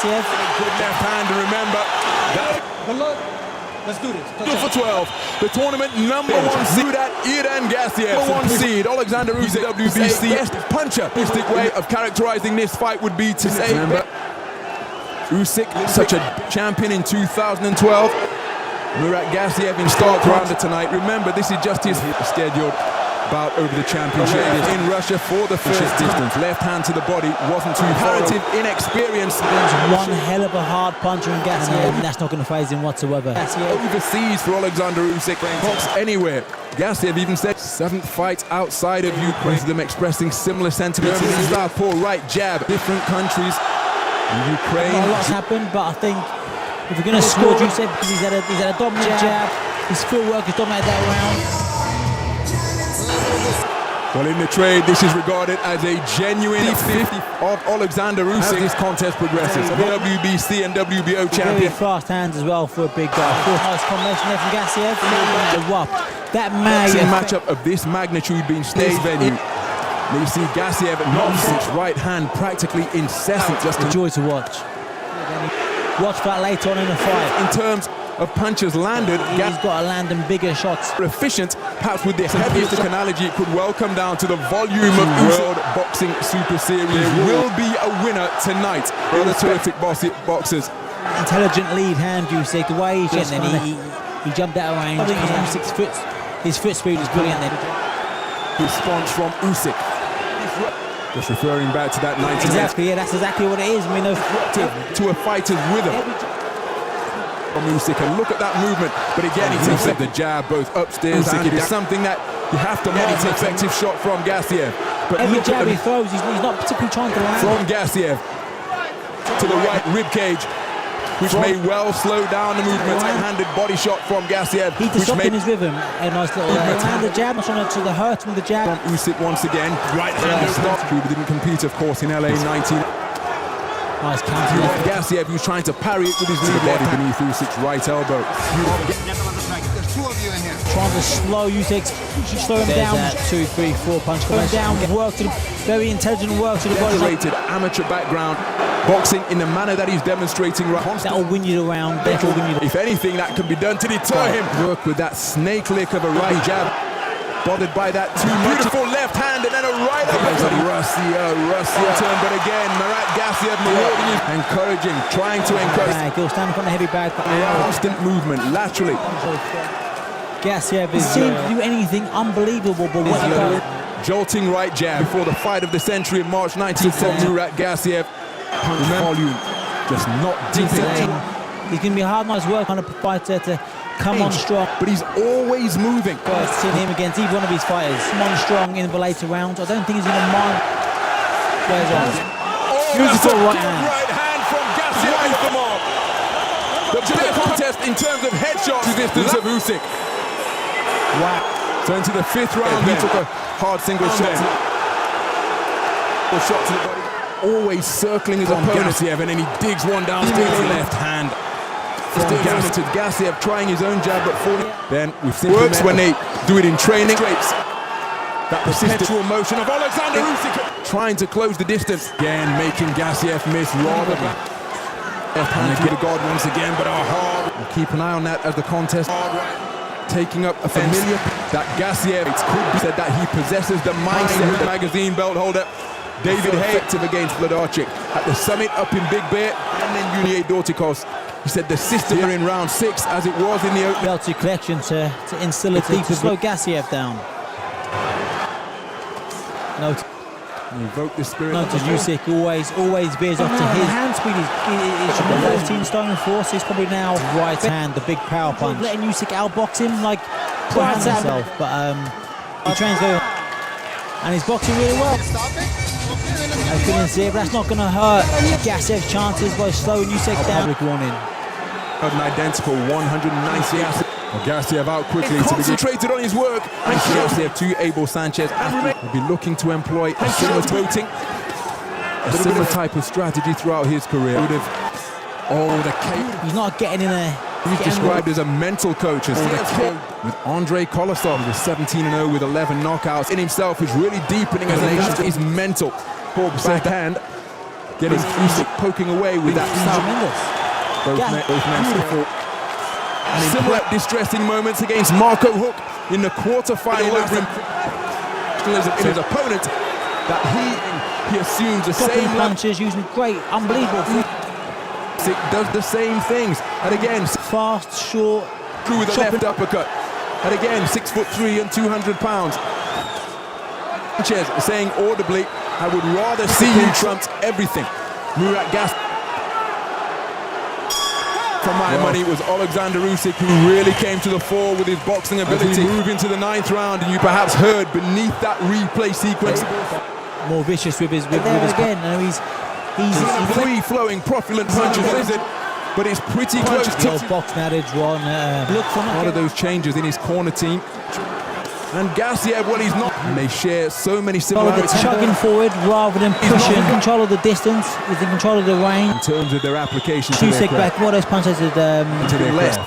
Gassiev. Good left hand, and remember that. Let's do this. Good for 12. The tournament number one seed, Murat Gassiev. Number one seed, Oleksandr Usyk, WBC. Puncher. The way of characterizing this fight would be to say, remember, Usyk, such a champion in 2012. Murat Gassiev in stark rounder tonight. Remember, this is just his scheduled bout over the championship in Russia for the first distance. Left hand to the body, wasn't too comparative inexperience. One hell of a hard puncher in Gassiev, and that's not going to phase him whatsoever. Overseas for Oleksandr Usyk, box anywhere. Gassiev even said 7th fight outside of Ukraine. Them expressing similar sentiments. Southpaw right jab, different countries. In Ukraine, not a lot's happened, but I think if you're going to score Usyk, because he's had a dominant jab, his footwork has dominated that round. Well, in the trade, this is regarded as a genuine 50 of Oleksandr Usyk. As this contest progresses, WBC and WBO champion. Very fast hands as well for a big guy. Nice combination there from Gassiev. The whoop. That matchup of this magnitude being stage venue. You see Gassiev nonsense right hand practically incessant. Just a joy to watch. Watch that later on in the fight. In terms of punches landed, he's got to land them bigger shots. Efficient, perhaps with the heaviest analogy, it could well come down to the volume of World Boxing Super Series. There will be a winner tonight. Other terrific boxers. Intelligent lead hand, Usyk. The way he's jumped, he jumped out of range. His foot speed is brilliant then. Response from Usyk. Just referring back to that 19. Exactly, yeah, that's exactly what it is. I mean, to a fighter's rhythm. From Usyk, and look at that movement. But again, he takes up the jab both upstairs. It is something that you have to mark an effective shot from Gassiev. But every jab he throws, he's not particularly trying to land. From Gassiev to the right rib cage, which may well slow down the movement. Handed body shot from Gassiev. He disrupted his rhythm. A nice little hand jab, not trying to hurt him with the jab. From Usyk once again. Right hand stop. Who didn't compete, of course, in LA 19. Nice counter. Gassiev, who's trying to parry it with his knee body beneath Usyk's right elbow. There's 2 of you in here. Trying to slow Usyk, slow him down. 2, 3, 4 punch. Slow him down. Work to the very intelligent work to the body. Rated amateur background, boxing in the manner that he's demonstrating right. That'll win you the round. If anything, that can be done to deter him. Work with that snake lick of a right jab. Bothered by that beautiful left hand and then a right uppercut. Rusty turn, but again, Murat Gassiev encouraging, trying to encourage. He'll stand up on the heavy bag. Constant movement, laterally. Gassiev seems to do anything unbelievable, but what jolting right jab before the fight of the century in March 1970. Murat Gassiev, punch volume, just not deep in. He's going to be hard on his work on a fighter to come on strong. But he's always moving. I've seen him against either one of his fighters. Come on strong in the later rounds. I don't think he's going to mind. Beautiful right hand. Right hand from Gassiev off the mark. The big contest in terms of headshots resistance of Usyk. Wow. So into the 5th round, he took a hard single shot. Shot to the body. Always circling his opponent, and then he digs one down to his left hand. Gassiev trying his own jab, but falling. Then we've seen works when they do it in training. That perpetual motion of Oleksandr Usyk trying to close the distance. Again, making Gassiev miss rather than. Left hand to the guard once again, but hard. We'll keep an eye on that as the contest. Taking up a familiar. That Gassiev, it could be said that he possesses the mindset of the magazine belt holder. David effective against Vladarchik at the summit up in Big Bear, and then Junior Dorticos. He said the system here in round 6 as it was in the opening. Belt collection to instill a deeper slow Gassiev down. Note. Invoke the spirit. Notice Usyk always veers off to his hand speed. Is 14 stone force. He's probably now right hand, the big power punch. Letting Usyk outbox him like prides himself, but he trains very well. And he's boxing really well. I couldn't see it, but that's not going to hurt Gassiev's chances by slowing Usyk down. Public warning. An identical 190 acid. Gassiev out quickly to concentrated on his work. And Gassiev to Abel Sanchez will be looking to employ a similar type of strategy throughout his career. He's not getting in there. He's described as a mental coach, with Andrei Kolosov, who's 17-0 with 11 knockouts. In himself is really deepening his mental. Backhand. Getting Usyk poking away with that Tremendous. Both men beautiful. And similar distressing moments against Marco Hook in the quarter-final over in his opponent, that he assumes the same punches, using great, unbelievable. Usyk does the same things, and again fast, short, through with a left uppercut, and again 6'3" and 200 pounds. Sanchez saying audibly, "I would rather see you trumps everything." Murat Gassiev. For my money, it was Oleksandr Usyk who really came to the fore with his boxing ability. As we move into the 9th round, and you perhaps heard beneath that replay sequence, more vicious with his again. He's free-flowing, profulent punches, is it? But it's pretty close to the old boxing adage, Ron. Look for one of those changes in his corner team. And Gassiev, well, he's not. And they share so many similarities. Chugging forward rather than pushing. In control of the distance, he's in control of the range. In terms of their application to Usyk back, what those punches to their left.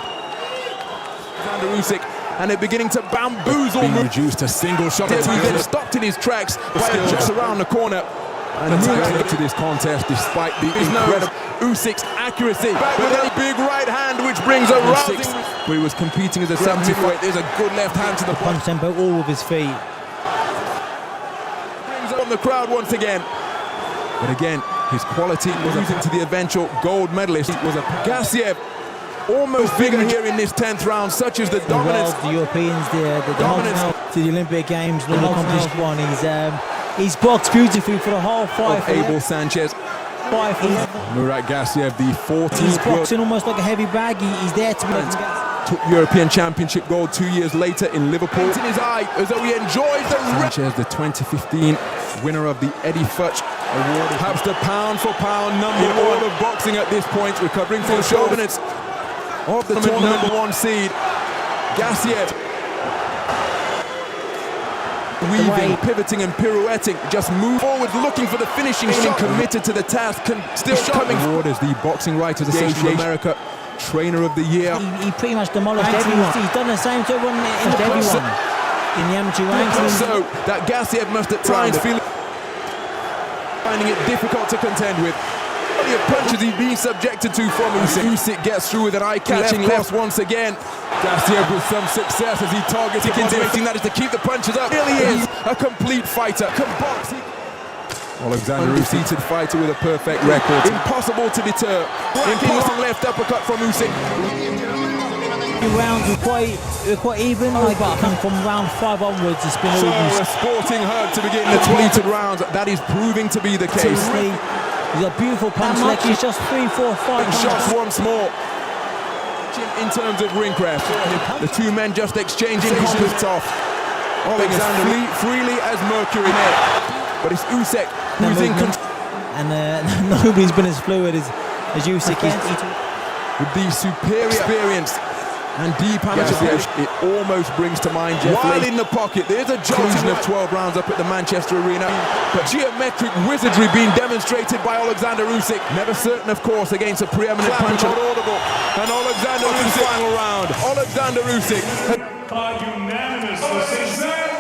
Oleksandr Usyk, and they're beginning to bamboozle. Being reduced to single shot. He then stopped in his tracks by a just around the corner. And moving to this contest despite the incredible Usyk's accuracy. Back with a big right hand, which brings a rousing. But he was competing as a 70-weight. There's a good left hand to the punch tempo, all with his feet. Brings on the crowd once again. But again, his quality was up to the eventual gold medalist. It was a Gassiev, almost bigger here in this 10th round, such as the dominance. The Europeans, the dominance to the Olympic Games, the accomplished one. He's boxed beautifully for the whole fight. Abel Sanchez. Murat Gassiev, the 14th. He's boxing almost like a heavy bag. He's there to be. Took European Championship gold 2 years later in Liverpool. It's in his eye as though he enjoys the Sanchez, the 2015 winner of the Eddie Futch Award. Perhaps the pound-for-pound number one of boxing at this point, recovering from the chauvinist of the tournament #1 seed. Gassiev. Weaving, pivoting and pirouetting, just move forward, looking for the finishing shot. Committed to the task, still coming forward as the Boxing Writers Association of America Trainer of the Year. He pretty much demolished everyone. He's done the same to everyone in the amateur ranks. So that Gassiev must at times feel finding it difficult to contend with. Plenty of punches he's being subjected to from Usyk. Usyk gets through with an eye-catching left once again. Gassiev with some success as he targets it, intimating that is to keep the punches up. Really is a complete fighter. Oleksandr Usyk, undefeated fighter with a perfect record. Impossible to deter. Impossible left uppercut from Usyk. Rounds were quite even. But from round 5 onwards, it's been all a sporting hug to begin the 20 rounds. That is proving to be the case. He's got beautiful punch selection. He's just 3, 4, 5 and shots once more. In terms of ring craft, the two men just exchanging comments off. Oleksandr freely as Mercury. But it's Usyk who's in control. And nobody's been as fluid as Usyk. With the superior experience and deep amateur, it almost brings to mind Jeff While in the pocket, there's a conclusion of 12 rounds up at the Manchester Arena. But geometric wizardry being demonstrated by Oleksandr Usyk. Never certain, of course, against a preeminent puncher. Not audible. And Oleksandr Usyk, final round. Oleksandr Usyk. Unanimous decision.